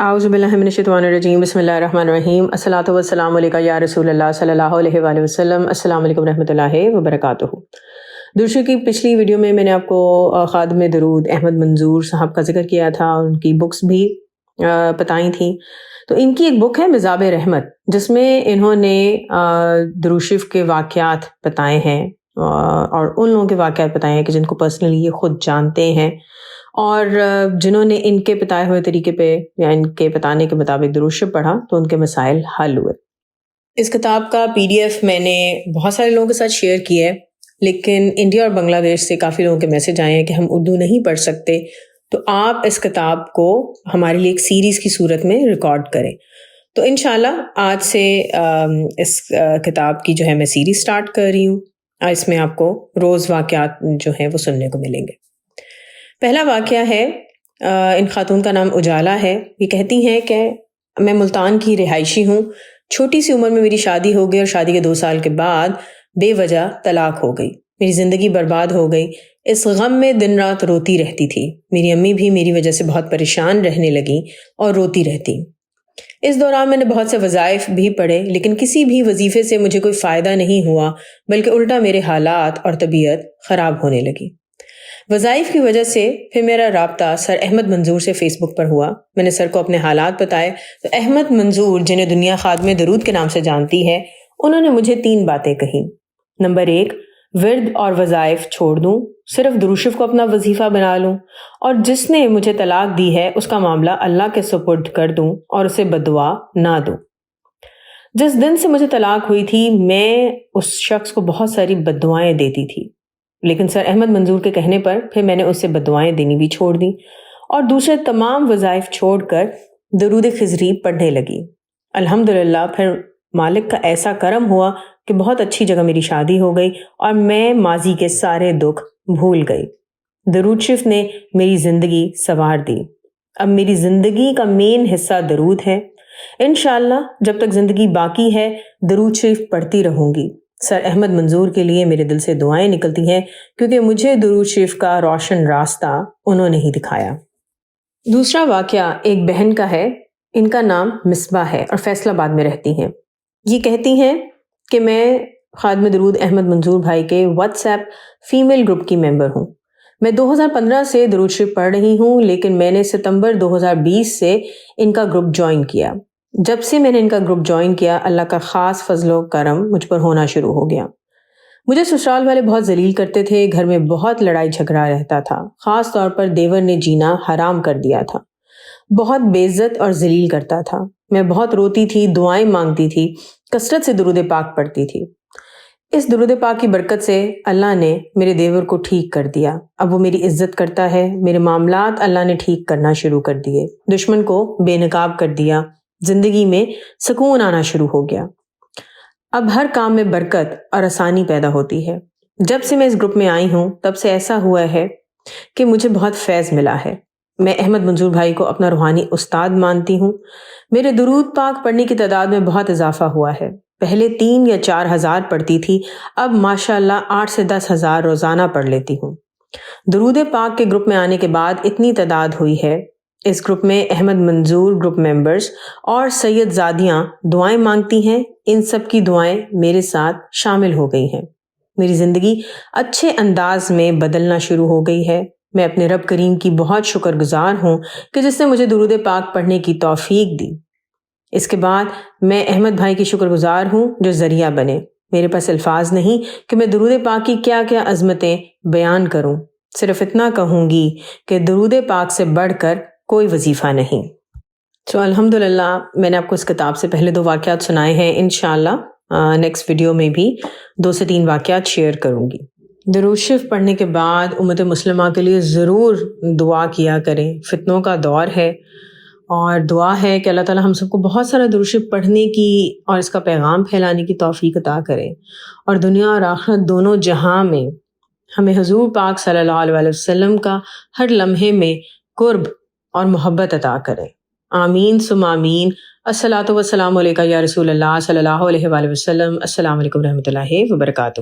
اعوذ باللہ من الشیطان الرجیم بسم اللہ الرحمن الرحیم الصلاۃ والسلام علیکہ یا رسول اللہ صلی اللہ علیہ وآلہ وسلم۔ السلام علیکم رحمۃ اللہ وبرکاتہ۔ درود کی پچھلی ویڈیو میں نے آپ کو خادم درود احمد منظور صاحب کا ذکر کیا تھا، ان کی بکس بھی بتائی تھیں۔ تو ان کی ایک بک ہے مذاب رحمت، جس میں انہوں نے درود شریف کے واقعات بتائے ہیں اور ان لوگوں کے واقعات بتائے ہیں کہ جن کو پرسنلی یہ خود جانتے ہیں اور جنہوں نے ان کے بتائے ہوئے طریقے پہ یا ان کے بتانے کے مطابق درود شریف پڑھا تو ان کے مسائل حل ہوئے۔ اس کتاب کا PDF میں نے بہت سارے لوگوں کے ساتھ شیئر کیا ہے، لیکن انڈیا اور بنگلہ دیش سے کافی لوگوں کے میسج آئے ہیں کہ ہم اردو نہیں پڑھ سکتے، تو آپ اس کتاب کو ہمارے لیے ایک سیریز کی صورت میں ریکارڈ کریں۔ تو انشاءاللہ آج سے اس کتاب کی جو ہے میں سیریز سٹارٹ کر رہی ہوں، اس میں آپ کو روز واقعات جو ہیں وہ سننے کو ملیں گے۔ پہلا واقعہ ہے، ان خاتون کا نام اجالا ہے۔ یہ کہتی ہیں کہ میں ملتان کی رہائشی ہوں، چھوٹی سی عمر میں میری شادی ہو گئی اور شادی کے 2 سال کے بعد بے وجہ طلاق ہو گئی، میری زندگی برباد ہو گئی۔ اس غم میں دن رات روتی رہتی تھی، میری امی بھی میری وجہ سے بہت پریشان رہنے لگیں اور روتی رہتی۔ اس دوران میں نے بہت سے وظائف بھی پڑھے، لیکن کسی بھی وظیفے سے مجھے کوئی فائدہ نہیں ہوا، بلکہ الٹا میرے حالات اور طبیعت خراب ہونے لگی۔ وظائف کی وجہ سے پھر میرا رابطہ سر احمد منظور سے فیس بک پر ہوا۔ میں نے سر کو اپنے حالات بتائے تو احمد منظور، جنہیں دنیا خادم درود کے نام سے جانتی ہے، انہوں نے مجھے 3 باتیں کہیں۔ نمبر 1، ورد اور وظائف چھوڑ دوں، صرف درود شریف کو اپنا وظیفہ بنا لوں، اور جس نے مجھے طلاق دی ہے اس کا معاملہ اللہ کے سپرد کر دوں اور اسے بددعا نہ دوں۔ جس دن سے مجھے طلاق ہوئی تھی میں اس شخص کو بہت ساری بددعائیں دیتی تھی، لیکن سر احمد منظور کے کہنے پر پھر میں نے اسے بددعائیں دینی بھی چھوڑ دیں اور دوسرے تمام وظائف چھوڑ کر درود خضری پڑھنے لگی۔ الحمدللہ پھر مالک کا ایسا کرم ہوا کہ بہت اچھی جگہ میری شادی ہو گئی اور میں ماضی کے سارے دکھ بھول گئی۔ درود شریف نے میری زندگی سنوار دی۔ اب میری زندگی کا مین حصہ درود ہے۔ انشاءاللہ جب تک زندگی باقی ہے درود شریف پڑھتی رہوں گی۔ سر احمد منظور کے لیے میرے دل سے دعائیں نکلتی ہیں، کیونکہ مجھے درود شریف کا روشن راستہ انہوں نے ہی دکھایا۔ دوسرا واقعہ ایک بہن کا ہے، ان کا نام مصباح ہے اور فیصل آباد میں رہتی ہیں۔ یہ کہتی ہیں کہ میں خادم درود احمد منظور بھائی کے واٹس ایپ فیمیل گروپ کی ممبر ہوں۔ میں 2015 سے درود شریف پڑھ رہی ہوں، لیکن میں نے ستمبر 2020 سے ان کا گروپ جوائن کیا۔ جب سے میں نے ان کا گروپ جوائن کیا، اللہ کا خاص فضل و کرم مجھ پر ہونا شروع ہو گیا۔ مجھے سسرال والے بہت ذلیل کرتے تھے، گھر میں بہت لڑائی جھگڑا رہتا تھا، خاص طور پر دیور نے جینا حرام کر دیا تھا، بہت بے عزت اور ذلیل کرتا تھا۔ میں بہت روتی تھی، دعائیں مانگتی تھی، کثرت سے درود پاک پڑھتی تھی۔ اس درود پاک کی برکت سے اللہ نے میرے دیور کو ٹھیک کر دیا۔ اب وہ میری عزت کرتا ہے، میرے معاملات اللہ نے ٹھیک کرنا شروع کر دیے، دشمن کو بے نقاب کر دیا، زندگی میں سکون آنا شروع ہو گیا۔ اب ہر کام میں برکت اور آسانی پیدا ہوتی ہے۔ جب سے میں اس گروپ میں آئی ہوں تب سے ایسا ہوا ہے کہ مجھے بہت فیض ملا ہے۔ میں احمد منظور بھائی کو اپنا روحانی استاد مانتی ہوں۔ میرے درود پاک پڑھنے کی تعداد میں بہت اضافہ ہوا ہے۔ پہلے 3 یا 4 ہزار پڑھتی تھی، اب ماشاءاللہ 8 سے 10 ہزار روزانہ پڑھ لیتی ہوں۔ درود پاک کے گروپ میں آنے کے بعد اتنی تعداد ہوئی ہے۔ اس گروپ میں احمد منظور گروپ ممبرز اور سید زادیاں دعائیں مانگتی ہیں، ان سب کی دعائیں میرے ساتھ شامل ہو گئی ہیں۔ میری زندگی اچھے انداز میں بدلنا شروع ہو گئی ہے۔ میں اپنے رب کریم کی بہت شکر گزار ہوں کہ جس نے مجھے درود پاک پڑھنے کی توفیق دی۔ اس کے بعد میں احمد بھائی کی شکر گزار ہوں جو ذریعہ بنے۔ میرے پاس الفاظ نہیں کہ میں درود پاک کی کیا کیا عظمتیں بیان کروں، صرف اتنا کہوں گی کہ درود پاک سے بڑھ کر کوئی وظیفہ نہیں۔ تو الحمدللہ میں نے آپ کو اس کتاب سے پہلے 2 واقعات سنائے ہیں، انشاءاللہ نیکسٹ ویڈیو میں بھی 2 سے 3 واقعات شیئر کروں گی۔ درود شریف پڑھنے کے بعد امت مسلمہ کے لیے ضرور دعا کیا کریں، فتنوں کا دور ہے، اور دعا ہے کہ اللہ تعالیٰ ہم سب کو بہت سارا درود شریف پڑھنے کی اور اس کا پیغام پھیلانے کی توفیق عطا کرے، اور دنیا اور آخرت دونوں جہاں میں ہمیں حضور پاک صلی اللہ علیہ وسلم کا ہر لمحے میں قرب اور محبت عطا کرے۔ آمین ثم آمین۔ الصلاۃ والسلام علیکہ یا رسول اللہ صلی اللہ علیہ وآلہ وسلم۔ السلام علیکم رحمۃ اللہ وبرکاتہ۔